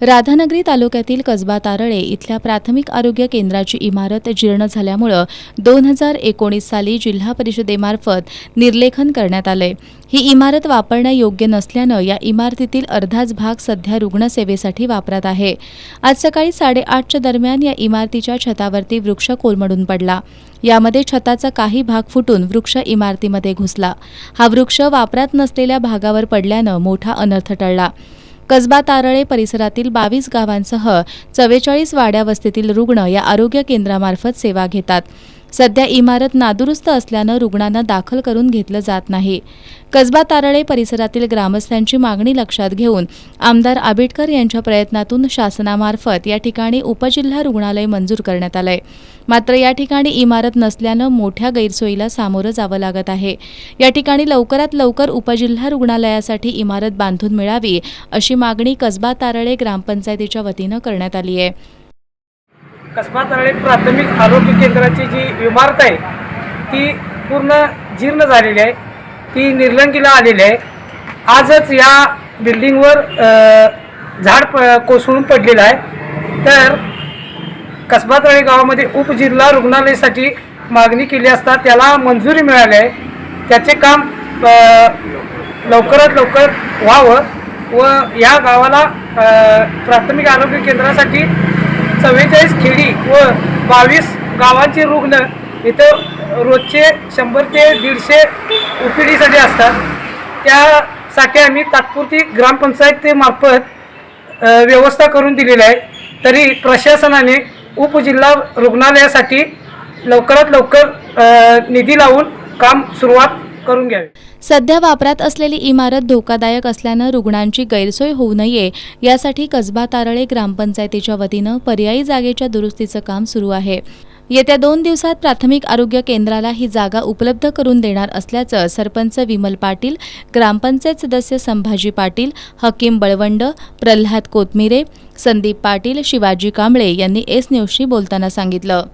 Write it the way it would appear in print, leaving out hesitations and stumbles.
राधानगरी तालुक्यातील कसबा तारळे इथल्या प्राथमिक आरोग्य केंद्राची इमारत जीर्ण झाल्यामुळे 2019 साली जिल्हा परिषदेमार्फत निर्लेखन करण्यात आले। ही इमारत वापरण्यायोग्य नसल्यानं या इमारतीतील अर्धाच भाग सध्या रुग्णसेवेसाठी वापरात आहे। आज सकाळी 8:30च्या दरम्यान या इमारतीच्या छतावरती वृक्ष कोलमडून पडला। यामध्ये छताचा काही भाग फुटून वृक्ष इमारतीमध्ये घुसला। हा वृक्ष वापरात नसलेल्या भागावर पडल्यानं मोठा अनर्थ टळला। कसबा तारळे परिसरातील 22 गावांसह 44 वाड्या वस्तीतील रुग्ण या आरोग्य केंद्रामार्फत सेवा घेतात। सध्या इमारत नादुरुस्त असल्यानं रुग्णांना दाखल करून घेतलं जात नाही। कसबा तारळे परिसरातील ग्रामस्थांची मागणी लक्षात घेऊन आमदार आबिटकर यांच्या प्रयत्नातून शासनामार्फत या ठिकाणी उपजिल्हा रुग्णालय मंजूर करण्यात आलंय। मात्र या ठिकाणी इमारत नसल्यानं मोठ्या गैरसोयीला सामोरं जावं लागत आहे। या ठिकाणी लवकरात लवकर उपजिल्हा रुग्णालयासाठी इमारत बांधून मिळावी अशी मागणी कसबा तारळे ग्रामपंचायतीच्या वतीनं करण्यात आली आहे। कसबा तारळे प्राथमिक आरोग्य केंद्राची जी इमारत आहे ती पूर्ण जीर्ण झालेली आहे, ती निर्लंगीला आलेली आहे। आजच या बिल्डिंगवर झाड कोसळून पडलेलं आहे। तर कसबा तारळे गावामध्ये उपजिल्हा रुग्णालयासाठी मागणी केली असता त्याला मंजुरी मिळाली आहे। त्याचे काम लवकरात लवकर व्हावं व या गावाला प्राथमिक आरोग्य केंद्रासाठी 44 खेडी व 22 गावांचे रुग्ण इथं रोजचे 100 ते 150 ओपीडीसाठी असतात। त्यासाठी आम्ही तात्पुरती ग्रामपंचायतीमार्फत व्यवस्था करून दिलेली आहे। तरी प्रशासनाने उपजिल्हा रुग्णालयासाठी लवकरात लवकर निधी लावून काम सुरुवात करून घ्यावे। सध्या वापरात असलेली इमारत धोकादायक असल्यानं रुग्णांची गैरसोय होऊ नये यासाठी कसबा तारळे ग्रामपंचायतीच्या वतीनं पर्यायी जागेच्या दुरुस्तीचं काम सुरू आहे। येत्या 2 दिवसात प्राथमिक आरोग्य केंद्राला ही जागा उपलब्ध करून देणार असल्याचं सरपंच विमल पाटील, ग्रामपंचायत सदस्य संभाजी पाटील, हकीम बळवंड, प्रल्हाद कोतमिरे, संदीप पाटील, शिवाजी कांबळे यांनी एस न्यूजशी बोलताना सांगितलं।